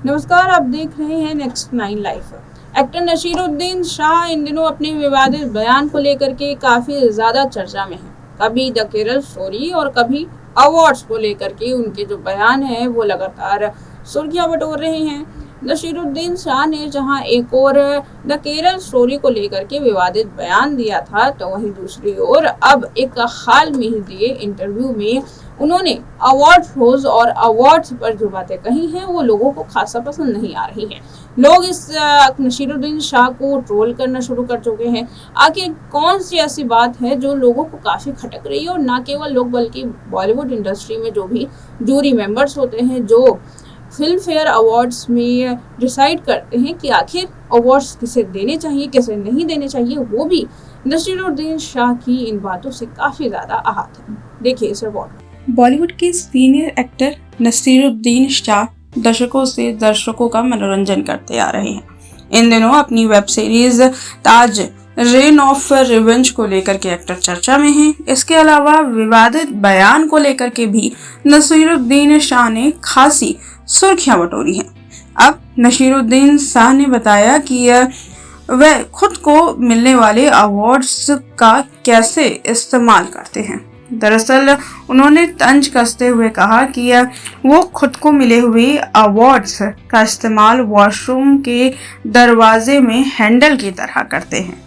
नमस्कार, आप देख रहे हैं next 9 life. Actor Naseeruddin Shah इन दिनों अपने विवादित बयान को लेकर के काफी ज्यादा चर्चा में है। कभी द केरल स्टोरी और कभी अवार्ड्स को लेकर के उनके जो बयान है वो लगातार सुर्खियां बटोर रहे हैं। नसीरुद्दीन शाह ने जहां एक और द केरल स्टोरी को लेकर के विवादित बयान दिया था, तो वहीं दूसरी ओर अब एक हाल में ही दिए इंटरव्यू में उन्होंने अवार्ड शोज और अवार्ड्स पर जो बातें कही हैं वो लोगों को खासा पसंद नहीं आ रही है। लोग इस नसीरुद्दीन शाह को ट्रोल करना शुरू कर चुके हैं। आखिर कौन सी ऐसी बात है जो लोगों को काफी खटक रही है, और ना केवल लोग बल्कि बॉलीवुड इंडस्ट्री में जो भी जूरी मेंबर्स होते हैं, जो फिल्म फेयर अवार्ड्स में डिसाइड करते हैं कि आखिर अवार्ड्स किसे देने चाहिए किसे नहीं देने चाहिए, वो भी नसीरुद्दीन शाह की इन बातों से काफी ज्यादा आहत है। देखिए इस रिपोर्ट। बॉलीवुड के सीनियर एक्टर नसीरुद्दीन शाह दशकों से दर्शकों का मनोरंजन करते आ रहे हैं। इन दिनों अपनी web series Taj rain of revenge को लेकर के एक्टर चर्चा में हैं। इसके अलावा विवादित बयान को लेकर के भी नसीरुद्दीन शाह ने खासी सुर्खियां बटोरी हैं। अब नसीरुद्दीन शाह ने बताया कि वह खुद को मिलने वाले अवार्ड्स का कैसे इस्तेमाल करते हैं। दरअसल उन्होंने तंज कसते हुए कहा कि वो खुद को मिले हुए अवार्ड्स का इस्तेमाल वॉशरूम के दरवाजे में हैंडल की तरह करते हैं।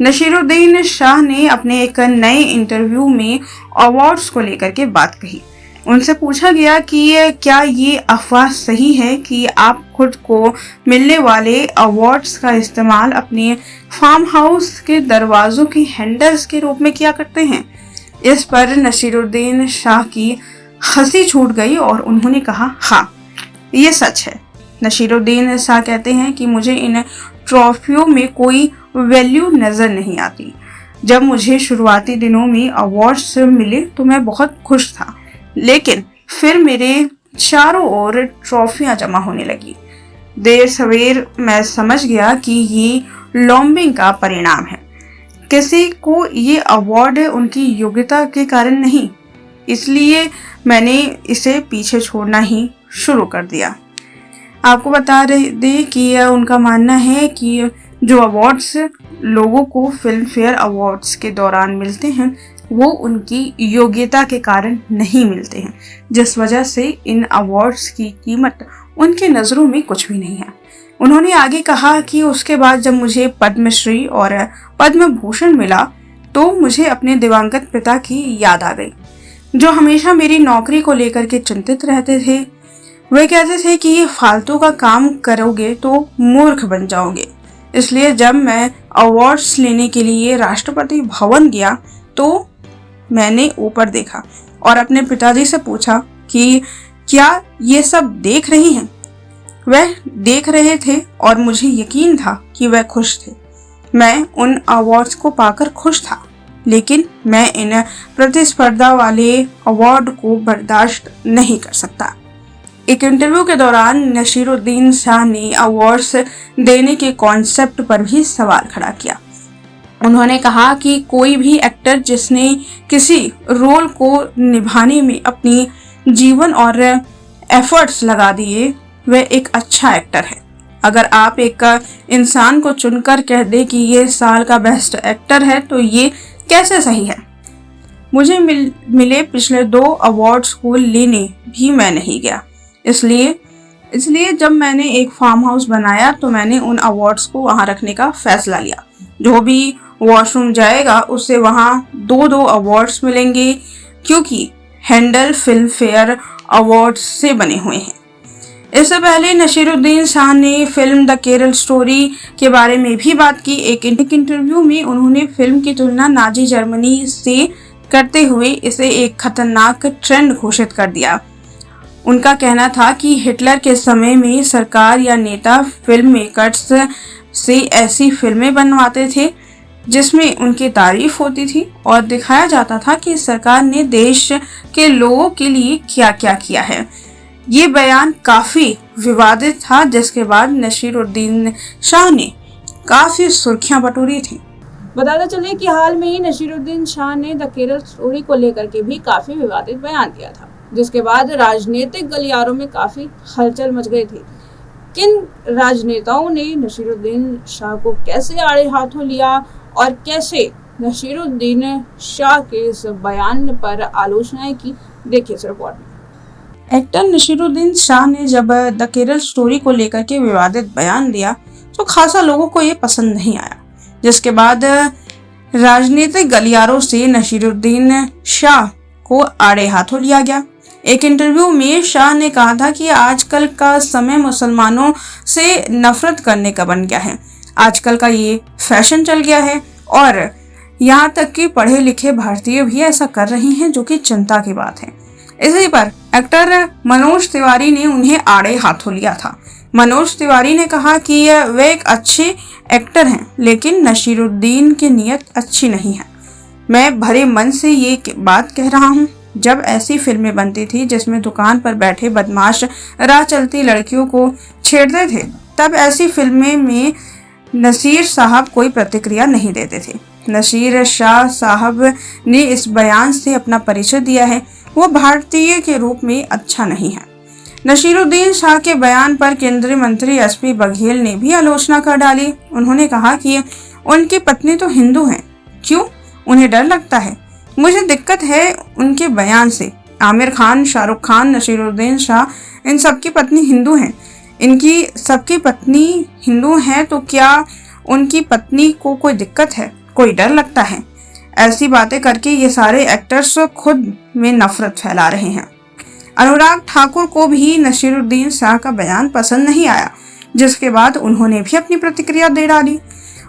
नसीरुद्दीन शाह ने अपने एक नए इंटरव्यू में अवार्ड्स को लेकर के बात कही। उनसे पूछा गया कि क्या ये अफवाह सही है कि आप खुद को मिलने वाले अवार्ड्स का इस्तेमाल अपने फार्म हाउस के दरवाजों के हैंडल्स के रूप में किया करते हैं। इस पर नसीरुद्दीन शाह की हंसी छूट गई और उन्होंने कहा, हाँ ये सच है। नसीरुद्दीन शाह कहते हैं कि मुझे इन ट्रॉफियों में कोई वैल्यू नजर नहीं आती। जब मुझे शुरुआती दिनों में अवार्ड्स मिले तो मैं बहुत खुश था, लेकिन फिर मेरे चारों ओर ट्रॉफियां जमा होने लगी। देर सवेर मैं समझ गया कि ये लॉबिंग का परिणाम है। किसी को ये अवार्ड उनकी योग्यता के कारण नहीं, इसलिए मैंने इसे पीछे छोड़ना ही शुरू कर दिया। आपको बता दें कि उनका मानना है कि जो अवार्ड्स लोगों को फिल्म फेयर अवार्ड्स के दौरान मिलते हैं वो उनकी योग्यता के कारण नहीं मिलते हैं, जिस वजह से इन अवार्ड्स की कीमत उनके नज़रों में कुछ भी नहीं है। उन्होंने आगे कहा कि उसके बाद जब मुझे पद्मश्री और पद्म भूषण मिला तो मुझे अपने दिवंगत पिता की याद आ गई, जो हमेशा मेरी नौकरी को लेकर के चिंतित रहते थे। वे कहते थे कि ये फालतू का काम करोगे तो मूर्ख बन जाओगे। इसलिए जब मैं अवार्ड्स लेने के लिए राष्ट्रपति भवन गया तो मैंने ऊपर देखा और अपने पिताजी से पूछा कि क्या ये सब देख रही हैं? वह देख रहे थे और मुझे यकीन था कि वह खुश थे। मैं उन अवार्ड्स को पाकर खुश था, लेकिन मैं इन प्रतिस्पर्धा वाले अवार्ड को बर्दाश्त नहीं कर सकता। एक इंटरव्यू के दौरान नसीरुद्दीन शाह ने अवार्ड्स देने के कॉन्सेप्ट पर भी सवाल खड़ा किया। उन्होंने कहा कि कोई भी एक्टर जिसने किसी रोल को निभाने में अपनी जीवन और एफर्ट्स लगा दिए वह एक अच्छा एक्टर है। अगर आप एक इंसान को चुनकर कह दे कि ये साल का बेस्ट एक्टर है तो ये कैसे सही है। मुझे मिले पिछले 2 अवार्ड्स को लेने भी मैं नहीं गया। इसलिए जब मैंने एक फार्म हाउस बनाया तो मैंने उन अवार्ड्स को वहां रखने का फैसला लिया। जो भी वॉशरूम जाएगा उससे वहां 2-2 अवार्ड्स मिलेंगे, क्योंकि हैंडल फिल्म फेयर अवार्ड्स से बने हुए हैं। इससे पहले नसीरुद्दीन शाह ने फिल्म द केरल स्टोरी के बारे में भी बात की। एक इंटरव्यू में उन्होंने फिल्म की तुलना नाजी जर्मनी से करते हुए इसे एक खतरनाक ट्रेंड घोषित कर दिया। उनका कहना था कि हिटलर के समय में सरकार या नेता फिल्म मेकर्स से ऐसी फिल्में बनवाते थे जिसमें उनकी तारीफ होती थी और दिखाया जाता था कि सरकार ने देश के लोगों के लिए क्या क्या किया है। ये बयान काफी विवादित था, जिसके बाद नसीरुद्दीन शाह ने काफी सुर्खियां बटोरी थी। बताते चले कि हाल में ही नसीरुद्दीन शाह ने द केरल स्टोरी को लेकर के भी काफी विवादित बयान दिया था, जिसके बाद राजनीतिक गलियारों में काफी हलचल मच गई थी। किन राजनेताओं ने नसीरुद्दीन शाह को कैसे आड़े हाथों लिया और कैसे नसीरुद्दीन शाह के इस बयान पर आलोचनाएं की, देखिए इस रिपोर्ट में। एक्टर नसीरुद्दीन शाह ने जब द केरल स्टोरी को लेकर के विवादित बयान दिया तो खासा लोगों को ये पसंद नहीं आया, जिसके बाद राजनीतिक गलियारों से नसीरुद्दीन शाह को आड़े हाथों लिया गया। एक इंटरव्यू में शाह ने कहा था कि आजकल का समय मुसलमानों से नफरत करने का बन गया है। आजकल का ये फैशन चल गया है और यहाँ तक कि पढ़े लिखे भारतीय भी ऐसा कर रहे हैं, जो कि चिंता की बात है। इसी पर एक्टर मनोज तिवारी ने उन्हें आड़े हाथों लिया था। मनोज तिवारी ने कहा कि वे एक अच्छे एक्टर हैं, लेकिन नसीरुद्दीन की नीयत अच्छी नहीं है। मैं भरे मन से ये बात कह रहा हूँ। जब ऐसी फिल्में बनती थी जिसमें दुकान पर बैठे बदमाश राह चलती लड़कियों को छेड़ते थे, तब ऐसी फिल्में में नसीर साहब कोई प्रतिक्रिया नहीं देते थे। नसीर शाह साहब ने इस बयान से अपना परिचय दिया है, वो भारतीय के रूप में अच्छा नहीं है। नसीरुद्दीन शाह के बयान पर केंद्रीय मंत्री एसपी बघेल ने भी आलोचना कर डाली। उन्होंने कहा कि उनकी पत्नी तो हिंदू हैं, क्यों उन्हें डर लगता है? मुझे दिक्कत है उनके बयान से। आमिर खान, शाहरुख खान, नसीरुद्दीन शाह, इन सबकी पत्नी हिंदू हैं। इनकी सबकी पत्नी हिंदू हैं तो क्या उनकी पत्नी को कोई दिक्कत है, कोई डर लगता है? ऐसी बातें करके ये सारे एक्टर्स खुद में नफरत फैला रहे हैं। अनुराग ठाकुर को भी नसीरुद्दीन शाह का बयान पसंद नहीं आया, जिसके बाद उन्होंने भी अपनी प्रतिक्रिया दे डाली।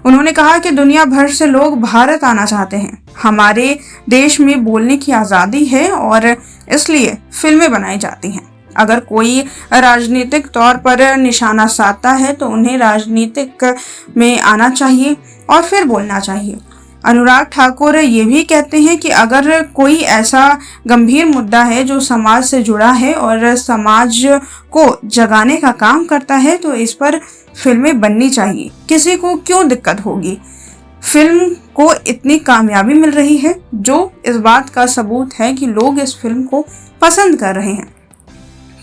उन्होंने कहा कि दुनिया भर से लोग भारत आना चाहते हैं। हमारे देश में बोलने की आज़ादी है और इसलिए फिल्में बनाई जाती हैं। अगर कोई राजनीतिक तौर पर निशाना साधता है तो उन्हें राजनीतिक में आना चाहिए और फिर बोलना चाहिए। अनुराग ठाकुर ये भी कहते हैं कि अगर कोई ऐसा गंभीर मुद्दा है जो समाज से जुड़ा है और समाज को जगाने का काम करता है तो इस पर फिल्में बननी चाहिए। किसी को क्यों दिक्कत होगी? फिल्म को इतनी कामयाबी मिल रही है, जो इस बात का सबूत है कि लोग इस फिल्म को पसंद कर रहे हैं।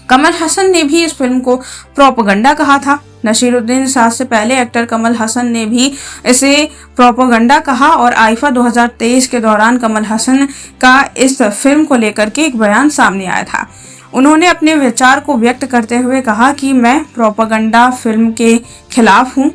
कमल हसन ने भी इस फिल्म को प्रोपेगेंडा कहा था। नसीरुद्दीन शाह से पहले एक्टर कमल हसन ने भी इसे प्रोपेगेंडा कहा और आईफा 2023 के दौरान कमल हसन का इस फिल्म को लेकर के एक बयान सामने आया था। उन्होंने अपने विचार को व्यक्त करते हुए कहा कि मैं प्रोपेगेंडा फिल्म के खिलाफ हूँ।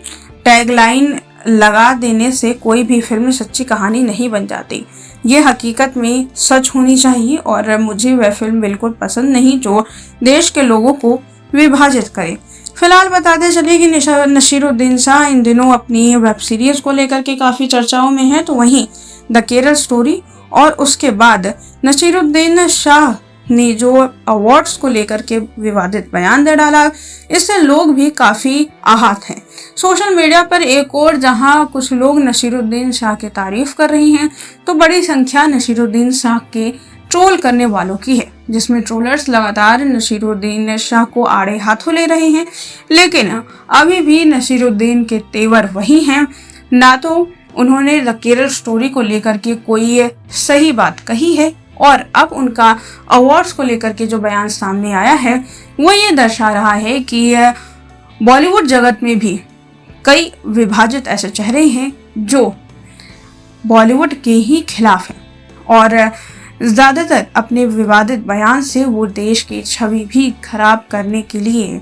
टैगलाइन लगा देने से कोई भी फिल्म सच्ची कहानी नहीं बन जाती। ये हकीकत में सच होनी चाहिए और मुझे वह फिल्म बिल्कुल पसंद नहीं जो देश के लोगों को विभाजित करे। फिलहाल बताते चले कि नसीरुद्दीन शाह इन दिनों अपनी वेब सीरीज को लेकर के काफ़ी चर्चाओं में है, तो वहीं द केरल स्टोरी और उसके बाद नसीरुद्दीन शाह ने जो अवार्ड्स को लेकर के विवादित बयान दे डाला, इससे लोग भी काफ़ी आहत हैं। सोशल मीडिया पर एक और जहां कुछ लोग नसीरुद्दीन शाह की तारीफ कर रही हैं, तो बड़ी संख्या नसीरुद्दीन शाह के ट्रोल करने वालों की है, जिसमें ट्रोलर्स लगातार नसीरुद्दीन शाह को आड़े हाथों ले रहे हैं। लेकिन अभी भी नसीरुद्दीन के तेवर वही हैं, ना तो उन्होंने द केरल स्टोरी को लेकर के कोई सही बात कही है और अब उनका अवार्ड्स को लेकर के जो बयान सामने आया है वो ये दर्शा रहा है कि बॉलीवुड जगत में भी कई विभाजित ऐसे चेहरे हैं जो बॉलीवुड के ही खिलाफ हैं और ज़्यादातर अपने विवादित बयान से वो देश की छवि भी खराब करने के लिए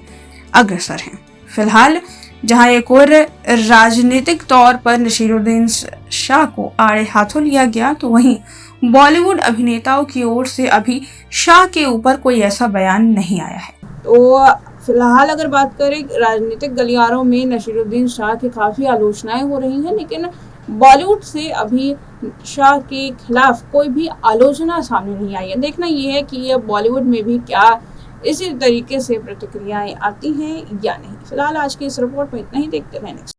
अग्रसर हैं। फिलहाल जहां एक और राजनीतिक तौर पर नसीरुद्दीन शाह को आड़े हाथों लिया गया, तो वहीं बॉलीवुड अभिनेताओं की ओर से अभी शाह के ऊपर कोई ऐसा बयान नहीं आया है। तो फिलहाल अगर बात करें, राजनीतिक गलियारों में नसीरुद्दीन शाह की काफ़ी आलोचनाएं हो रही हैं, लेकिन बॉलीवुड से अभी शाह के खिलाफ कोई भी आलोचना सामने नहीं आई है। देखना ये है कि ये बॉलीवुड में भी क्या इसी तरीके से प्रतिक्रियाएं आती हैं या नहीं। फिलहाल आज की इस रिपोर्ट में इतना ही, देखते हैं नेक्स्ट।